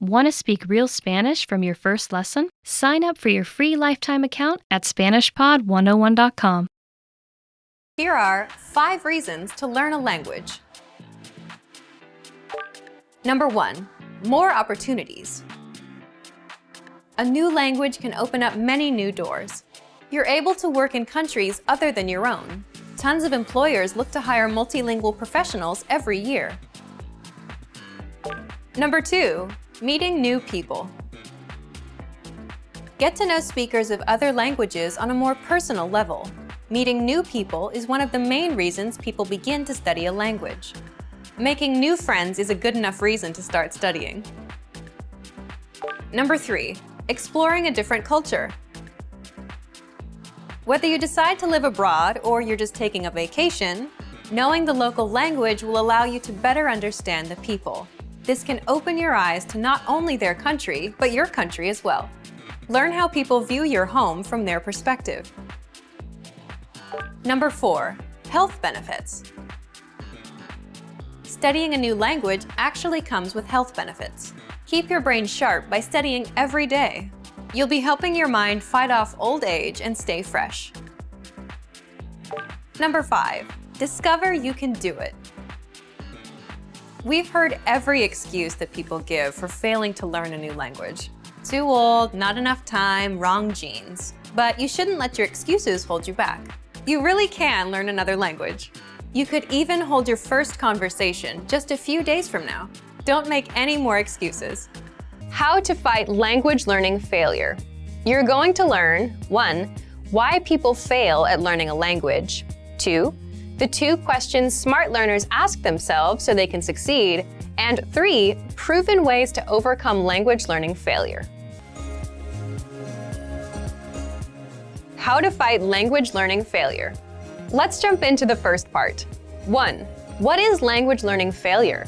Want to speak real Spanish from your first lesson? Sign up for your free lifetime account at SpanishPod101.com. Here are 5 reasons to learn a language. Number 1, more opportunities. A new language can open up many new doors. You're able to work in countries other than your own. Tons of employers look to hire multilingual professionals every year. Number 2, meeting new people. Get to know speakers of other languages on a more personal level. Meeting new people is one of the main reasons people begin to study a language. Making new friends is a good enough reason to start studying. Number 3, exploring a different culture. Whether you decide to live abroad or you're just taking a vacation, knowing the local language will allow you to better understand the people. This can open your eyes to not only their country, but your country as well. Learn how people view your home from their perspective. Number 4, health benefits. Studying a new language actually comes with health benefits. Keep your brain sharp by studying every day. You'll be helping your mind fight off old age and stay fresh. Number 5, discover you can do it. We've heard every excuse that people give for failing to learn a new language. Too old, not enough time, wrong genes. But you shouldn't let your excuses hold you back. You really can learn another language. You could even hold your first conversation just a few days from now. Don't make any more excuses. How to fight language learning failure. You're going to learn 1, why people fail at learning a language, 2, the 2 questions smart learners ask themselves so they can succeed, and 3, proven ways to overcome language learning failure. How to fight language learning failure. Let's jump into the first part. 1, what is language learning failure?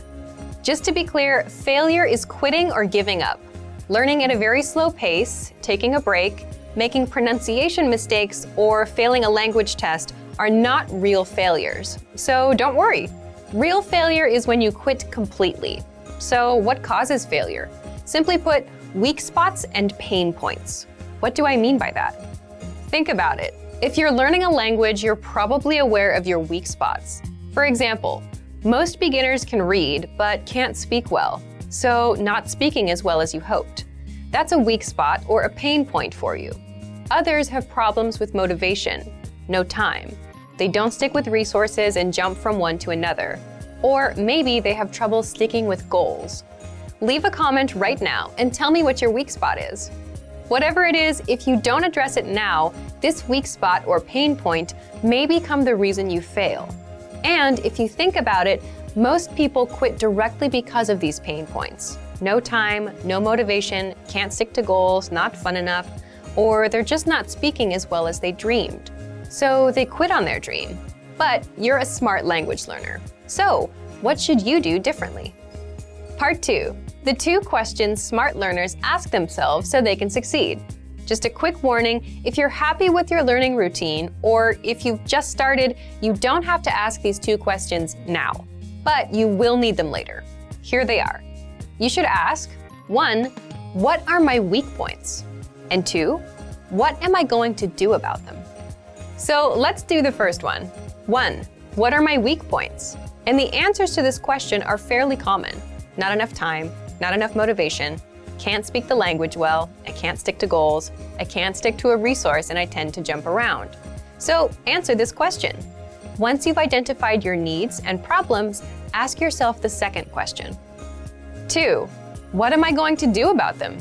Just to be clear, failure is quitting or giving up. Learning at a very slow pace, taking a break, making pronunciation mistakes, or failing a language test are not real failures. So don't worry. Real failure is when you quit completely. So what causes failure? Simply put, weak spots and pain points. What do I mean by that? Think about it. If you're learning a language, you're probably aware of your weak spots. For example, most beginners can read, but can't speak well, so not speaking as well as you hoped. That's a weak spot or a pain point for you. Others have problems with motivation, no time. They don't stick with resources and jump from one to another. Or maybe they have trouble sticking with goals. Leave a comment right now and tell me what your weak spot is. Whatever it is, if you don't address it now, this weak spot or pain point may become the reason you fail. And if you think about it, most people quit directly because of these pain points. No time, no motivation, can't stick to goals, not fun enough, or they're just not speaking as well as they dreamed. So they quit on their dream. But you're a smart language learner. So what should you do differently? Part 2, the 2 questions smart learners ask themselves so they can succeed. Just a quick warning, if you're happy with your learning routine, or if you've just started, you don't have to ask these 2 questions now, but you will need them later. Here they are. You should ask, 1, what are my weak points? And 2, what am I going to do about them? So let's do the first one. 1, what are my weak points? And the answers to this question are fairly common. Not enough time, not enough motivation, can't speak the language well, I can't stick to goals, I can't stick to a resource, and I tend to jump around. So answer this question. Once you've identified your needs and problems, ask yourself the second question. 2, what am I going to do about them?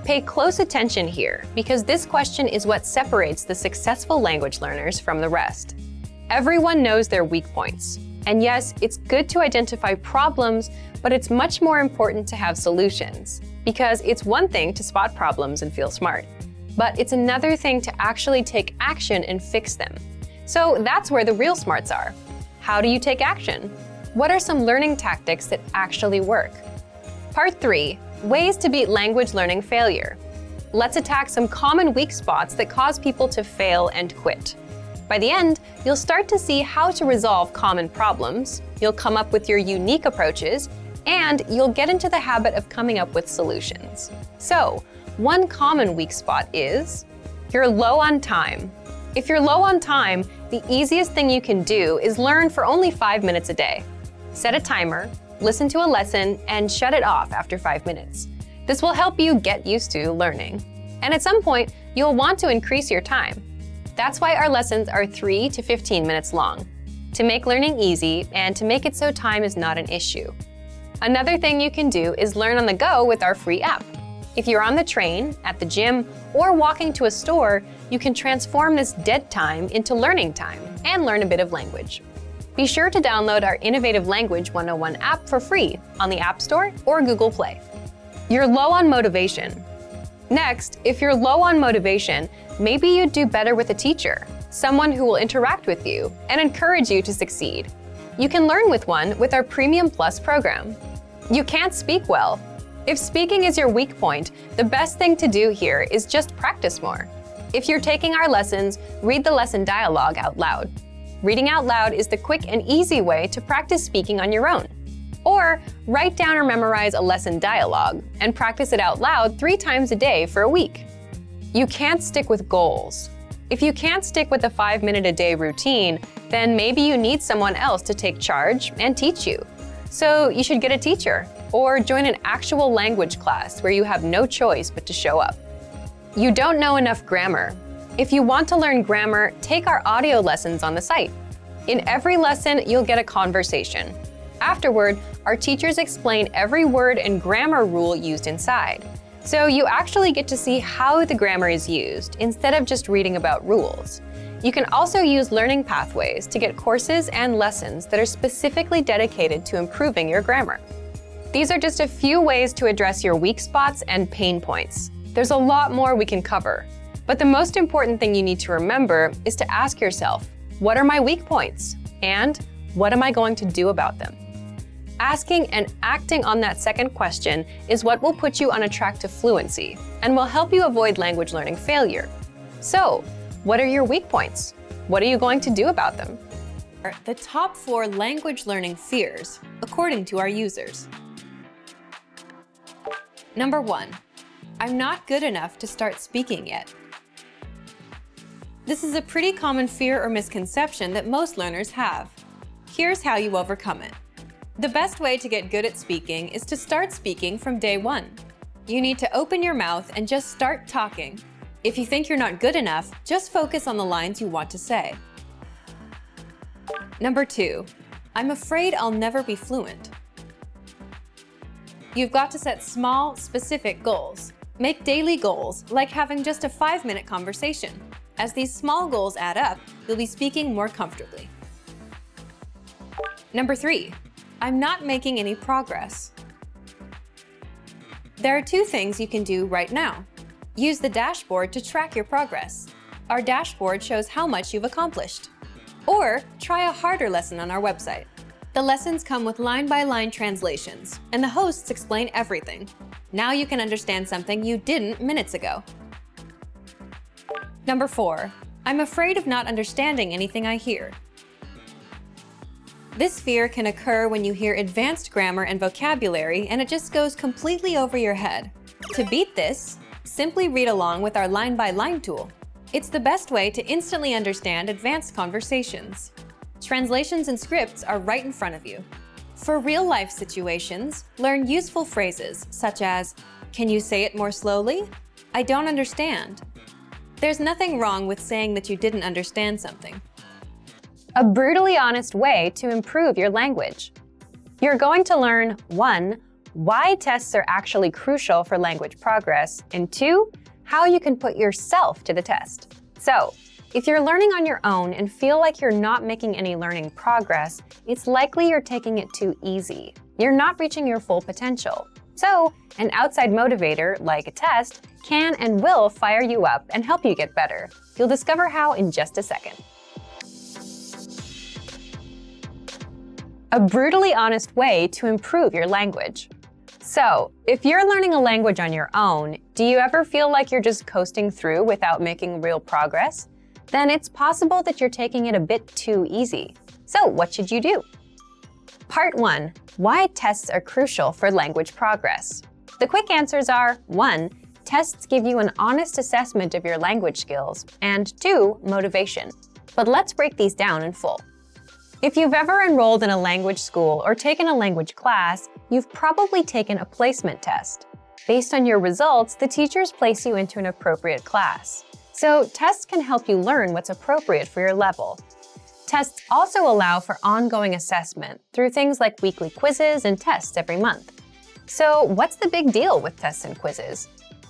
Pay close attention here, because this question is what separates the successful language learners from the rest. Everyone knows their weak points. And yes, it's good to identify problems, but it's much more important to have solutions. Because it's one thing to spot problems and feel smart, but it's another thing to actually take action and fix them. So that's where the real smarts are. How do you take action? What are some learning tactics that actually work? Part 3, ways to beat language learning failure. Let's attack some common weak spots that cause people to fail and quit. By the end, you'll start to see how to resolve common problems, you'll come up with your unique approaches, and you'll get into the habit of coming up with solutions. So, one common weak spot is you're low on time. If you're low on time, the easiest thing you can do is learn for only 5 minutes a day. Set a timer, listen to a lesson, and shut it off after 5 minutes. This will help you get used to learning. And at some point, you'll want to increase your time. That's why our lessons are 3 to 15 minutes long, to make learning easy and to make it so time is not an issue. Another thing you can do is learn on the go with our free app. If you're on the train, at the gym, or walking to a store, you can transform this dead time into learning time and learn a bit of language. Be sure to download our Innovative Language 101 app for free on the App Store or Google Play. You're low on motivation. Next, if you're low on motivation, maybe you'd do better with a teacher, someone who will interact with you and encourage you to succeed. You can learn with one with our Premium Plus program. You can't speak well. If speaking is your weak point, the best thing to do here is just practice more. If you're taking our lessons, read the lesson dialogue out loud. Reading out loud is the quick and easy way to practice speaking on your own. Or write down or memorize a lesson dialogue and practice it out loud 3 times a day for a week. You can't stick with goals. If you can't stick with a 5-minute-a-day routine, then maybe you need someone else to take charge and teach you. So you should get a teacher or join an actual language class where you have no choice but to show up. You don't know enough grammar. If you want to learn grammar, take our audio lessons on the site. In every lesson, you'll get a conversation. Afterward, our teachers explain every word and grammar rule used inside. So you actually get to see how the grammar is used instead of just reading about rules. You can also use learning pathways to get courses and lessons that are specifically dedicated to improving your grammar. These are just a few ways to address your weak spots and pain points. There's a lot more we can cover, but the most important thing you need to remember is to ask yourself, what are my weak points? And what am I going to do about them? Asking and acting on that second question is what will put you on a track to fluency and will help you avoid language learning failure. So, what are your weak points? What are you going to do about them? The top 4 language learning fears, according to our users. Number 1, I'm not good enough to start speaking yet. This is a pretty common fear or misconception that most learners have. Here's how you overcome it. The best way to get good at speaking is to start speaking from day 1. You need to open your mouth and just start talking. If you think you're not good enough, just focus on the lines you want to say. Number 2, I'm afraid I'll never be fluent. You've got to set small, specific goals. Make daily goals, like having just a 5-minute conversation. As these small goals add up, you'll be speaking more comfortably. Number 3, I'm not making any progress. There are 2 things you can do right now. Use the dashboard to track your progress. Our dashboard shows how much you've accomplished. Or try a harder lesson on our website. The lessons come with line-by-line translations, and the hosts explain everything. Now you can understand something you didn't minutes ago. Number 4, I'm afraid of not understanding anything I hear. This fear can occur when you hear advanced grammar and vocabulary and it just goes completely over your head. To beat this, simply read along with our line-by-line tool. It's the best way to instantly understand advanced conversations. Translations and scripts are right in front of you. For real-life situations, learn useful phrases such as, "Can you say it more slowly? I don't understand." There's nothing wrong with saying that you didn't understand something. A brutally honest way to improve your language. You're going to learn 1, why tests are actually crucial for language progress, and 2, how you can put yourself to the test. So, if you're learning on your own and feel like you're not making any learning progress, it's likely you're taking it too easy. You're not reaching your full potential. So, an outside motivator, like a test, can and will fire you up and help you get better. You'll discover how in just a second. A brutally honest way to improve your language. So, if you're learning a language on your own, do you ever feel like you're just coasting through without making real progress? Then it's possible that you're taking it a bit too easy. So, what should you do? Part 1. Why tests are crucial for language progress. The quick answers are 1. Tests give you an honest assessment of your language skills, and 2. Motivation. But let's break these down in full. If you've ever enrolled in a language school or taken a language class, you've probably taken a placement test. Based on your results, the teachers place you into an appropriate class. So tests can help you learn what's appropriate for your level. Tests also allow for ongoing assessment through things like weekly quizzes and tests every month. So what's the big deal with tests and quizzes?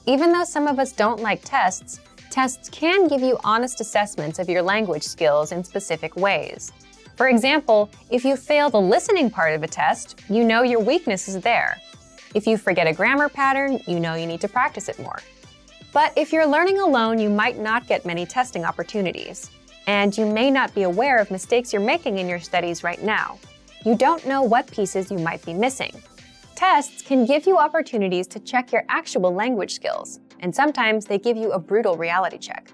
Even though some of us don't like tests, tests can give you honest assessments of your language skills in specific ways. For example, if you fail the listening part of a test, you know your weakness is there. If you forget a grammar pattern, you know you need to practice it more. But if you're learning alone, you might not get many testing opportunities. And you may not be aware of mistakes you're making in your studies right now. You don't know what pieces you might be missing. Tests can give you opportunities to check your actual language skills, and sometimes they give you a brutal reality check.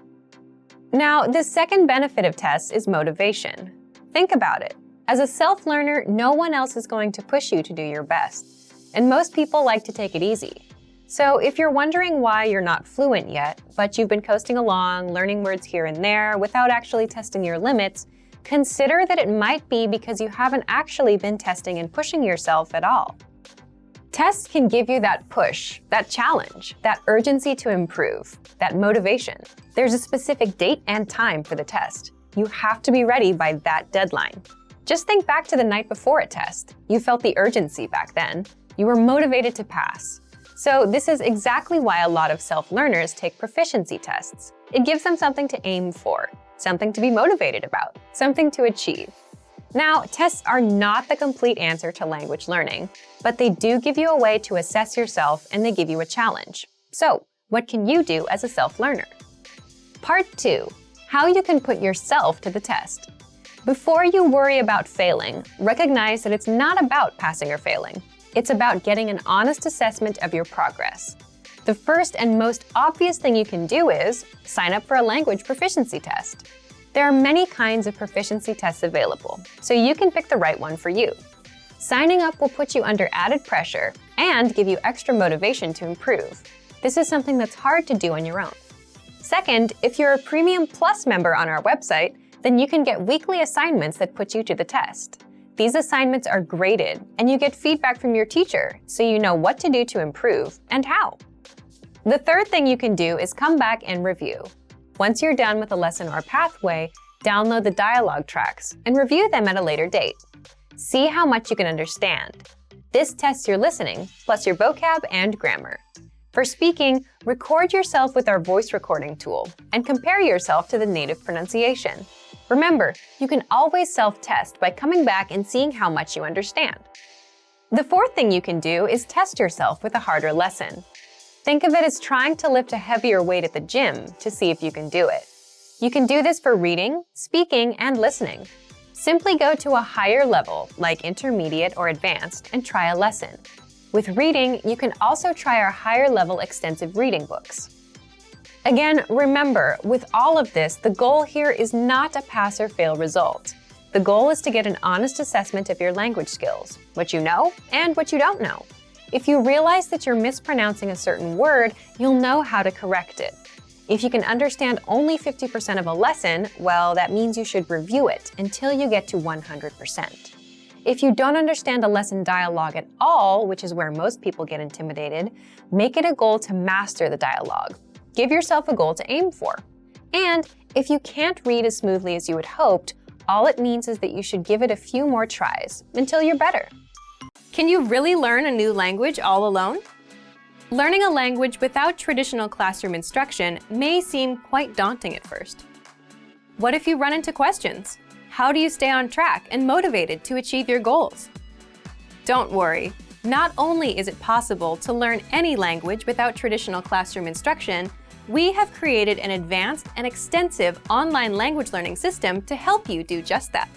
Now, the second benefit of tests is motivation. Think about it. As a self-learner, no one else is going to push you to do your best. And most people like to take it easy. So if you're wondering why you're not fluent yet, but you've been coasting along, learning words here and there without actually testing your limits, consider that it might be because you haven't actually been testing and pushing yourself at all. Tests can give you that push, that challenge, that urgency to improve, that motivation. There's a specific date and time for the test. You have to be ready by that deadline. Just think back to the night before a test. You felt the urgency back then. You were motivated to pass. So this is exactly why a lot of self-learners take proficiency tests. It gives them something to aim for, something to be motivated about, something to achieve. Now, tests are not the complete answer to language learning, but they do give you a way to assess yourself and they give you a challenge. So, what can you do as a self-learner? Part 2. How you can put yourself to the test. Before you worry about failing, recognize that it's not about passing or failing. It's about getting an honest assessment of your progress. The first and most obvious thing you can do is sign up for a language proficiency test. There are many kinds of proficiency tests available, so you can pick the right one for you. Signing up will put you under added pressure and give you extra motivation to improve. This is something that's hard to do on your own. Second, if you're a Premium Plus member on our website, then you can get weekly assignments that put you to the test. These assignments are graded, and you get feedback from your teacher, so you know what to do to improve and how. The third thing you can do is come back and review. Once you're done with a lesson or pathway, download the dialogue tracks and review them at a later date. See how much you can understand. This tests your listening, plus your vocab and grammar. For speaking, record yourself with our voice recording tool and compare yourself to the native pronunciation. Remember, you can always self-test by coming back and seeing how much you understand. The fourth thing you can do is test yourself with a harder lesson. Think of it as trying to lift a heavier weight at the gym to see if you can do it. You can do this for reading, speaking, and listening. Simply go to a higher level, like intermediate or advanced, and try a lesson. With reading, you can also try our higher level extensive reading books. Again, remember, with all of this, the goal here is not a pass or fail result. The goal is to get an honest assessment of your language skills, what you know and what you don't know. If you realize that you're mispronouncing a certain word, you'll know how to correct it. If you can understand only 50% of a lesson, well, that means you should review it until you get to 100%. If you don't understand a lesson dialogue at all, which is where most people get intimidated, make it a goal to master the dialogue. Give yourself a goal to aim for. And if you can't read as smoothly as you had hoped, all it means is that you should give it a few more tries until you're better. Can you really learn a new language all alone? Learning a language without traditional classroom instruction may seem quite daunting at first. What if you run into questions? How do you stay on track and motivated to achieve your goals? Don't worry. Not only is it possible to learn any language without traditional classroom instruction, we have created an advanced and extensive online language learning system to help you do just that.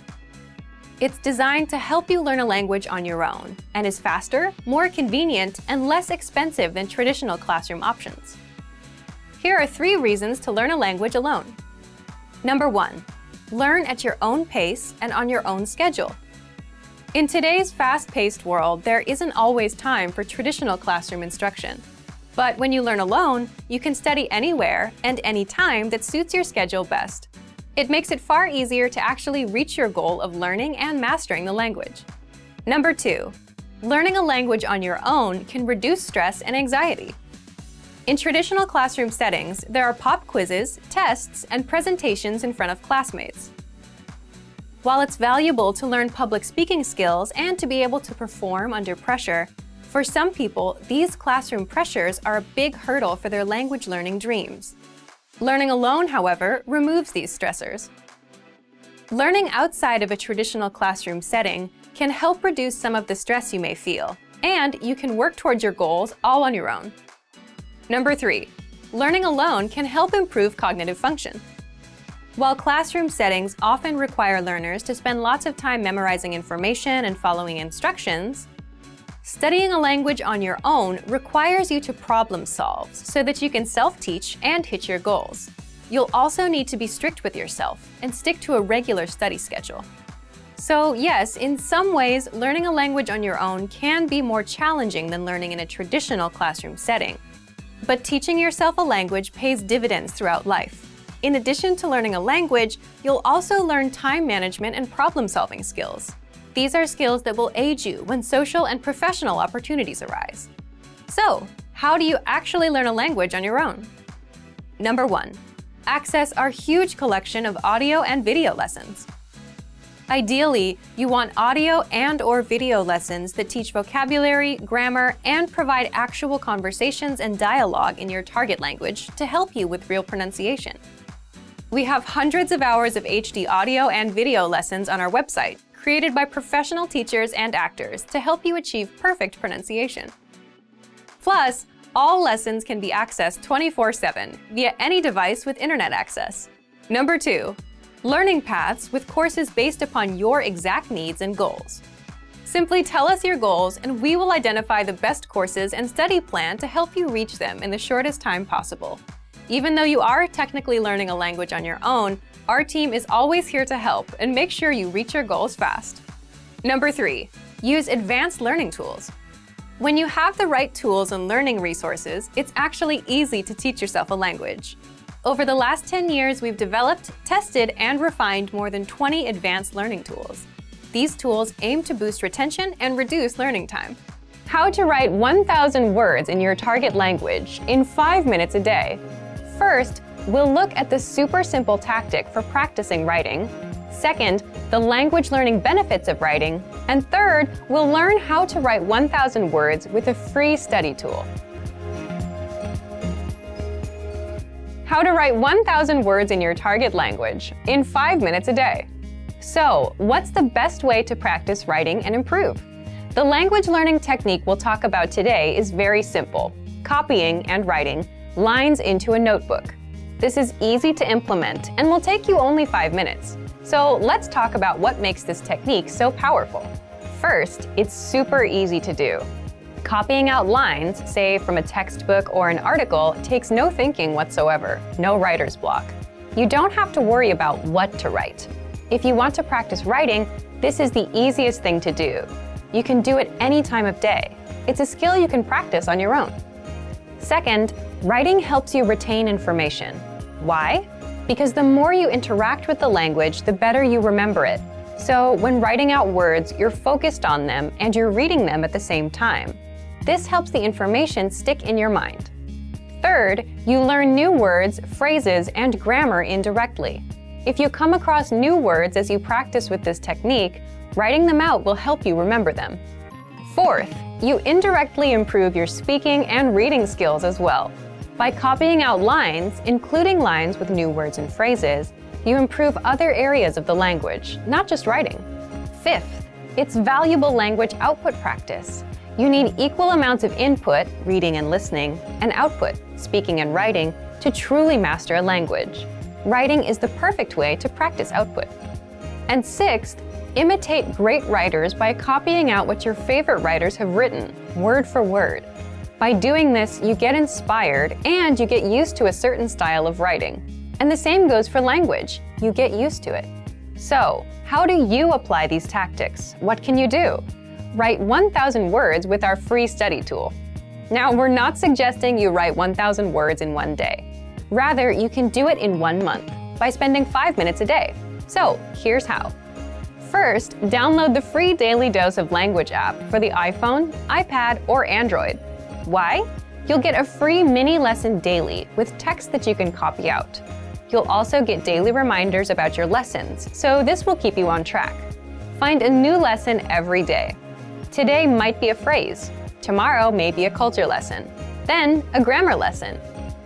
It's designed to help you learn a language on your own and is faster, more convenient, and less expensive than traditional classroom options. Here are 3 reasons to learn a language alone. Number 1, learn at your own pace and on your own schedule. In today's fast-paced world, there isn't always time for traditional classroom instruction. But when you learn alone, you can study anywhere and anytime that suits your schedule best. It makes it far easier to actually reach your goal of learning and mastering the language. Number 2, learning a language on your own can reduce stress and anxiety. In traditional classroom settings, there are pop quizzes, tests, and presentations in front of classmates. While it's valuable to learn public speaking skills and to be able to perform under pressure, for some people, these classroom pressures are a big hurdle for their language learning dreams. Learning alone, however, removes these stressors. Learning outside of a traditional classroom setting can help reduce some of the stress you may feel, and you can work towards your goals all on your own. Number 3, learning alone can help improve cognitive function. While classroom settings often require learners to spend lots of time memorizing information and following instructions, studying a language on your own requires you to problem solve so that you can self-teach and hit your goals. You'll also need to be strict with yourself and stick to a regular study schedule. So yes, in some ways, learning a language on your own can be more challenging than learning in a traditional classroom setting. But teaching yourself a language pays dividends throughout life. In addition to learning a language, you'll also learn time management and problem-solving skills. These are skills that will aid you when social and professional opportunities arise. So, how do you actually learn a language on your own? Number 1, access our huge collection of audio and video lessons. Ideally, you want audio and/or video lessons that teach vocabulary, grammar, and provide actual conversations and dialogue in your target language to help you with real pronunciation. We have hundreds of hours of HD audio and video lessons on our website, created by professional teachers and actors to help you achieve perfect pronunciation. Plus, all lessons can be accessed 24/7 via any device with internet access. Number 2, learning paths with courses based upon your exact needs and goals. Simply tell us your goals and we will identify the best courses and study plan to help you reach them in the shortest time possible. Even though you are technically learning a language on your own, our team is always here to help and make sure you reach your goals fast. Number 3, use advanced learning tools. When you have the right tools and learning resources, it's actually easy to teach yourself a language. Over the last 10 years, we've developed, tested, and refined more than 20 advanced learning tools. These tools aim to boost retention and reduce learning time. How to write 1,000 words in your target language in 5 minutes a day. First, we'll look at the super simple tactic for practicing writing. Second, the language learning benefits of writing. And third, we'll learn how to write 1,000 words with a free study tool. How to write 1,000 words in your target language in 5 minutes a day. So, what's the best way to practice writing and improve? The language learning technique we'll talk about today is very simple: copying and writing lines into a notebook. This is easy to implement and will take you only 5 minutes. So let's talk about what makes this technique so powerful. First, it's super easy to do. Copying out lines, say from a textbook or an article, takes no thinking whatsoever, no writer's block. You don't have to worry about what to write. If you want to practice writing, this is the easiest thing to do. You can do it any time of day. It's a skill you can practice on your own. Second, writing helps you retain information. Why? Because the more you interact with the language, the better you remember it. So when writing out words, you're focused on them and you're reading them at the same time. This helps the information stick in your mind. Third, you learn new words, phrases, and grammar indirectly. If you come across new words as you practice with this technique, writing them out will help you remember them. Fourth, you indirectly improve your speaking and reading skills as well. By copying out lines, including lines with new words and phrases, you improve other areas of the language, not just writing. Fifth, it's valuable language output practice. You need equal amounts of input, reading and listening, and output, speaking and writing, to truly master a language. Writing is the perfect way to practice output. And sixth, imitate great writers by copying out what your favorite writers have written, word for word. By doing this, you get inspired and you get used to a certain style of writing. And the same goes for language. You get used to it. So, how do you apply these tactics? What can you do? Write 1,000 words with our free study tool. Now, we're not suggesting you write 1,000 words in one day. Rather, you can do it in 1 month by spending 5 minutes a day. So, here's how. First, download the free Daily Dose of Language app for the iPhone, iPad, or Android. Why? You'll get a free mini lesson daily with text that you can copy out. You'll also get daily reminders about your lessons, so this will keep you on track. Find a new lesson every day. Today might be a phrase. Tomorrow may be a culture lesson. Then, a grammar lesson.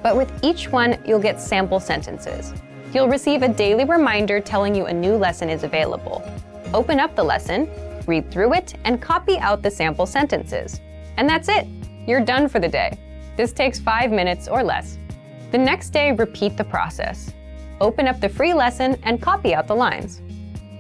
But with each one, you'll get sample sentences. You'll receive a daily reminder telling you a new lesson is available. Open up the lesson, read through it, and copy out the sample sentences. And that's it. You're done for the day. This takes 5 minutes or less. The next day, repeat the process. Open up the free lesson and copy out the lines.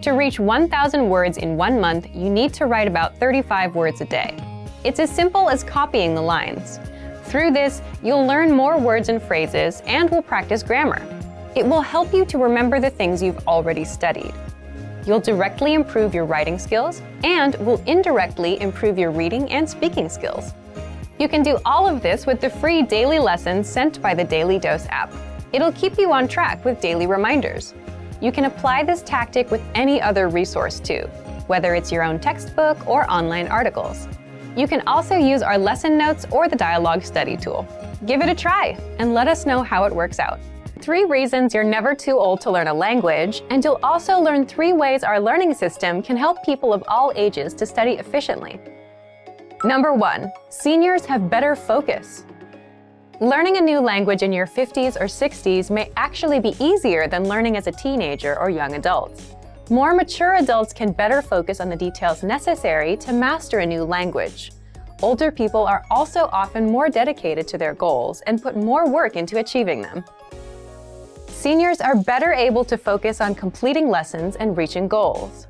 To reach 1,000 words in 1 month, you need to write about 35 words a day. It's as simple as copying the lines. Through this, you'll learn more words and phrases and will practice grammar. It will help you to remember the things you've already studied. You'll directly improve your writing skills and will indirectly improve your reading and speaking skills. You can do all of this with the free daily lessons sent by the Daily Dose app. It'll keep you on track with daily reminders. You can apply this tactic with any other resource too, whether it's your own textbook or online articles. You can also use our lesson notes or the dialogue study tool. Give it a try and let us know how it works out. 3 reasons you're never too old to learn a language, and you'll also learn 3 ways our learning system can help people of all ages to study efficiently. Number 1, seniors have better focus. Learning a new language in your 50s or 60s may actually be easier than learning as a teenager or young adult. More mature adults can better focus on the details necessary to master a new language. Older people are also often more dedicated to their goals and put more work into achieving them. Seniors are better able to focus on completing lessons and reaching goals.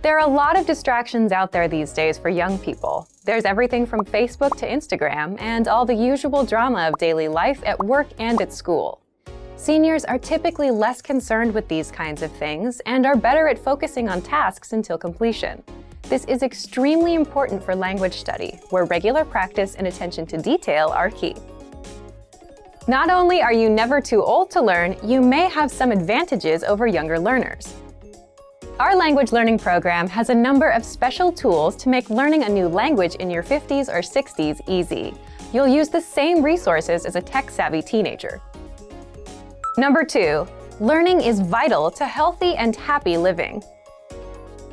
There are a lot of distractions out there these days for young people. There's everything from Facebook to Instagram and all the usual drama of daily life at work and at school. Seniors are typically less concerned with these kinds of things and are better at focusing on tasks until completion. This is extremely important for language study, where regular practice and attention to detail are key. Not only are you never too old to learn, you may have some advantages over younger learners. Our language learning program has a number of special tools to make learning a new language in your 50s or 60s easy. You'll use the same resources as a tech-savvy teenager. Number 2, learning is vital to healthy and happy living.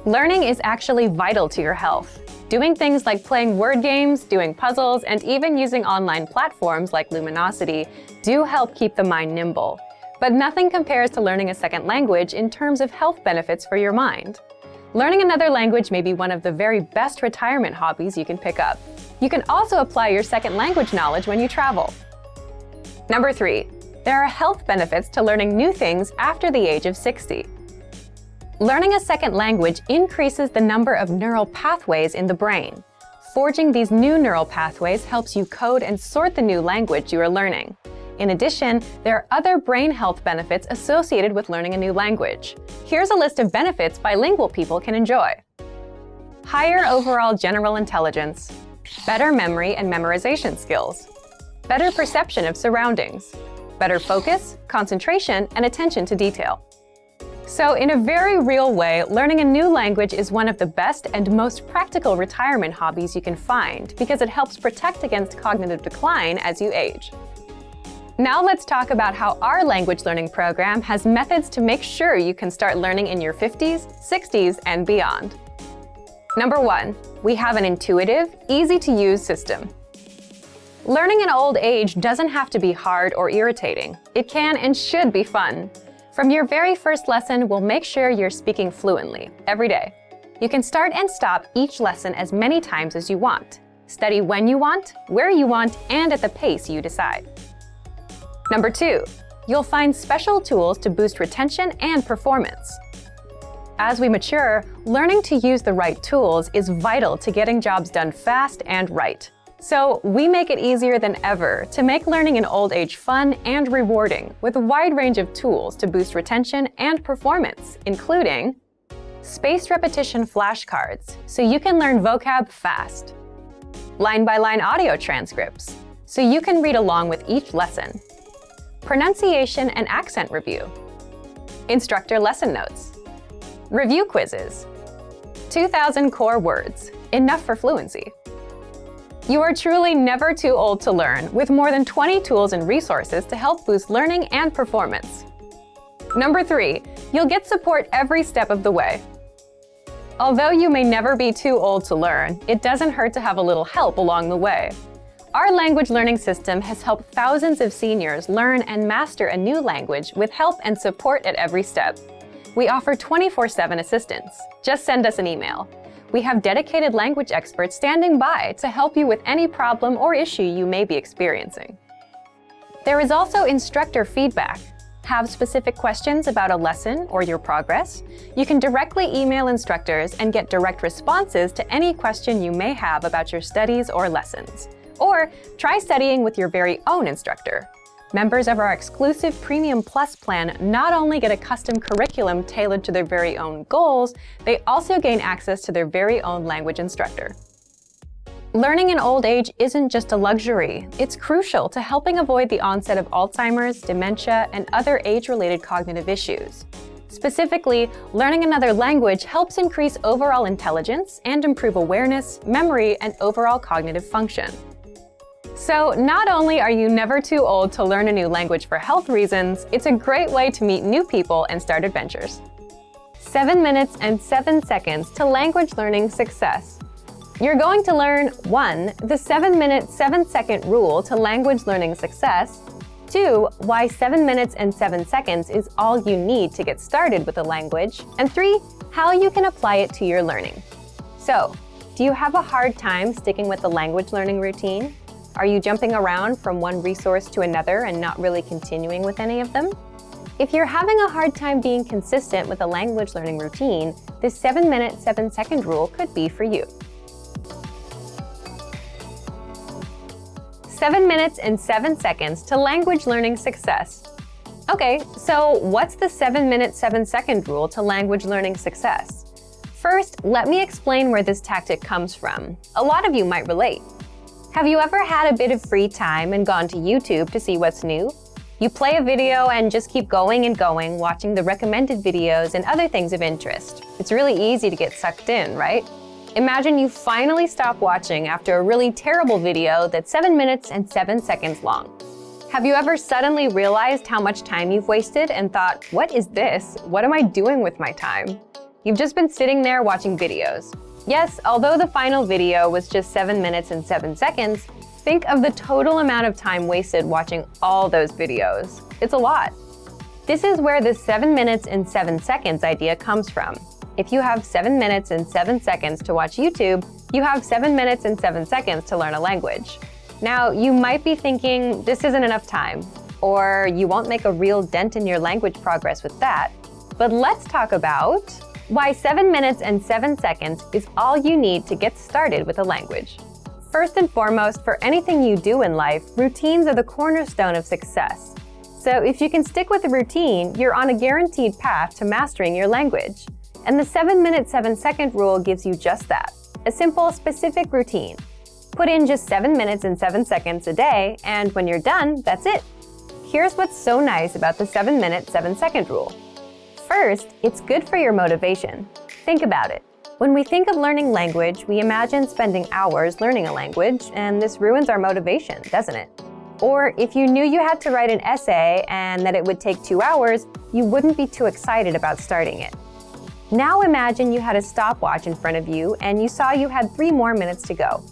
Learning is actually vital to your health. Doing things like playing word games, doing puzzles, and even using online platforms like Luminosity do help keep the mind nimble. But nothing compares to learning a second language in terms of health benefits for your mind. Learning another language may be one of the very best retirement hobbies you can pick up. You can also apply your second language knowledge when you travel. Number 3, there are health benefits to learning new things after the age of 60. Learning a second language increases the number of neural pathways in the brain. Forging these new neural pathways helps you code and sort the new language you are learning. In addition, there are other brain health benefits associated with learning a new language. Here's a list of benefits bilingual people can enjoy. Higher overall general intelligence, better memory and memorization skills, better perception of surroundings, better focus, concentration, and attention to detail. So in a very real way, learning a new language is one of the best and most practical retirement hobbies you can find because it helps protect against cognitive decline as you age. Now let's talk about how our language learning program has methods to make sure you can start learning in your 50s, 60s, and beyond. Number 1, we have an intuitive, easy-to-use system. Learning in old age doesn't have to be hard or irritating. It can and should be fun. From your very first lesson, we'll make sure you're speaking fluently every day. You can start and stop each lesson as many times as you want. Study when you want, where you want, and at the pace you decide. Number 2, you'll find special tools to boost retention and performance. As we mature, learning to use the right tools is vital to getting jobs done fast and right. So we make it easier than ever to make learning in old age fun and rewarding with a wide range of tools to boost retention and performance, including spaced repetition flashcards, so you can learn vocab fast, line-by-line audio transcripts, so you can read along with each lesson, pronunciation and accent review, instructor lesson notes, review quizzes, 2,000 core words, enough for fluency. You are truly never too old to learn, with more than 20 tools and resources to help boost learning and performance. Number 3, you'll get support every step of the way. Although you may never be too old to learn, it doesn't hurt to have a little help along the way. Our language learning system has helped thousands of seniors learn and master a new language with help and support at every step. We offer 24/7 assistance. Just send us an email. We have dedicated language experts standing by to help you with any problem or issue you may be experiencing. There is also instructor feedback. Have specific questions about a lesson or your progress? You can directly email instructors and get direct responses to any question you may have about your studies or lessons. Or try studying with your very own instructor. Members of our exclusive Premium Plus plan not only get a custom curriculum tailored to their very own goals, they also gain access to their very own language instructor. Learning in old age isn't just a luxury. It's crucial to helping avoid the onset of Alzheimer's, dementia, and other age-related cognitive issues. Specifically, learning another language helps increase overall intelligence and improve awareness, memory, and overall cognitive function. So not only are you never too old to learn a new language for health reasons, it's a great way to meet new people and start adventures. 7 minutes and 7 seconds to language learning success. You're going to learn 1. The 7-minute, 7-second rule to language learning success. 2. Why 7 minutes and 7 seconds is all you need to get started with a language. And 3. How you can apply it to your learning. So, do you have a hard time sticking with the language learning routine? Are you jumping around from one resource to another and not really continuing with any of them? If you're having a hard time being consistent with a language learning routine, this 7-minute, 7-second rule could be for you. 7 minutes and 7 seconds to language learning success. Okay, so what's the 7-minute, 7-second rule to language learning success? First, let me explain where this tactic comes from. A lot of you might relate. Have you ever had a bit of free time and gone to YouTube to see what's new? You play a video and just keep going and going, watching the recommended videos and other things of interest. It's really easy to get sucked in, right? Imagine you finally stop watching after a really terrible video that's 7 minutes and 7 seconds long. Have you ever suddenly realized how much time you've wasted and thought, what is this? What am I doing with my time? You've just been sitting there watching videos. Yes, although the final video was just 7 minutes and 7 seconds, think of the total amount of time wasted watching all those videos. It's a lot. This is where the 7 minutes and 7 seconds idea comes from. If you have 7 minutes and 7 seconds to watch YouTube, you have 7 minutes and 7 seconds to learn a language. Now, you might be thinking, this isn't enough time, or you won't make a real dent in your language progress with that. But let's talk about why 7 minutes and 7 seconds is all you need to get started with a language. First and foremost, for anything you do in life, routines are the cornerstone of success. So if you can stick with a routine, you're on a guaranteed path to mastering your language. And the 7 minute, 7 second rule gives you just that, a simple, specific routine. Put in just 7 minutes and 7 seconds a day, and when you're done, that's it. Here's what's so nice about the 7 minute, 7 second rule. First, it's good for your motivation. Think about it. When we think of learning language, we imagine spending hours learning a language, and this ruins our motivation, doesn't it? Or if you knew you had to write an essay and that it would take 2 hours, you wouldn't be too excited about starting it. Now imagine you had a stopwatch in front of you and you saw you had 3 more minutes to go.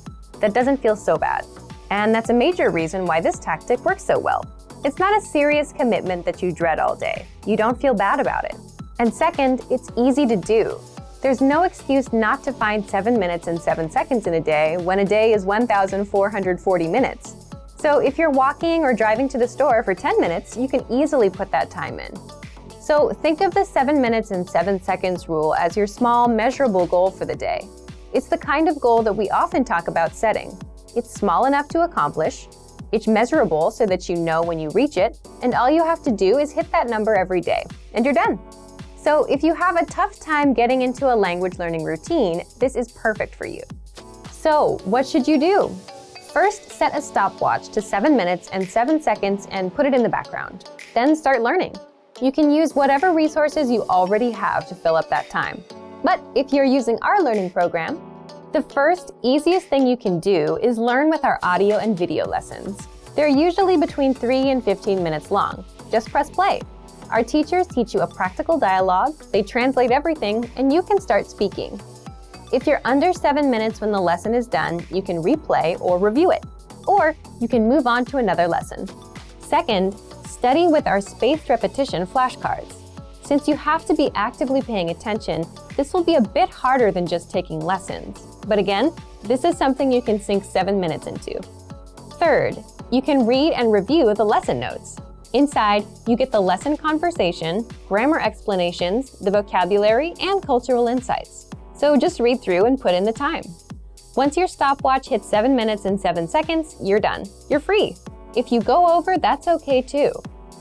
That doesn't feel so bad. And that's a major reason why this tactic works so well. It's not a serious commitment that you dread all day. You don't feel bad about it. And second, it's easy to do. There's no excuse not to find 7 minutes and 7 seconds in a day when a day is 1,440 minutes. So if you're walking or driving to the store for 10 minutes, you can easily put that time in. So think of the 7 minutes and 7 seconds rule as your small, measurable goal for the day. It's the kind of goal that we often talk about setting. It's small enough to accomplish, it's measurable so that you know when you reach it, and all you have to do is hit that number every day, and you're done. So if you have a tough time getting into a language learning routine, this is perfect for you. So what should you do? First, set a stopwatch to 7 minutes and 7 seconds and put it in the background. Then start learning. You can use whatever resources you already have to fill up that time. But if you're using our learning program, the first, easiest thing you can do is learn with our audio and video lessons. They're usually between 3 and 15 minutes long. Just press play. Our teachers teach you a practical dialogue, they translate everything, and you can start speaking. If you're under 7 minutes when the lesson is done, you can replay or review it. Or you can move on to another lesson. Second, study with our spaced repetition flashcards. Since you have to be actively paying attention, this will be a bit harder than just taking lessons. But again, this is something you can sink 7 minutes into. Third, you can read and review the lesson notes. Inside, you get the lesson conversation, grammar explanations, the vocabulary, and cultural insights. So just read through and put in the time. Once your stopwatch hits 7 minutes and 7 seconds, you're done. You're free. If you go over, that's okay too.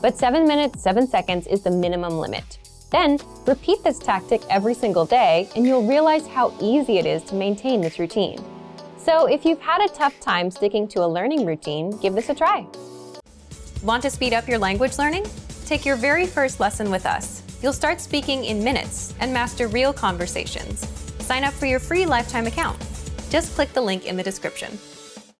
But 7 minutes, 7 seconds is the minimum limit. Then, repeat this tactic every single day, and you'll realize how easy it is to maintain this routine. So if you've had a tough time sticking to a learning routine, give this a try. Want to speed up your language learning? Take your very first lesson with us. You'll start speaking in minutes and master real conversations. Sign up for your free lifetime account. Just click the link in the description.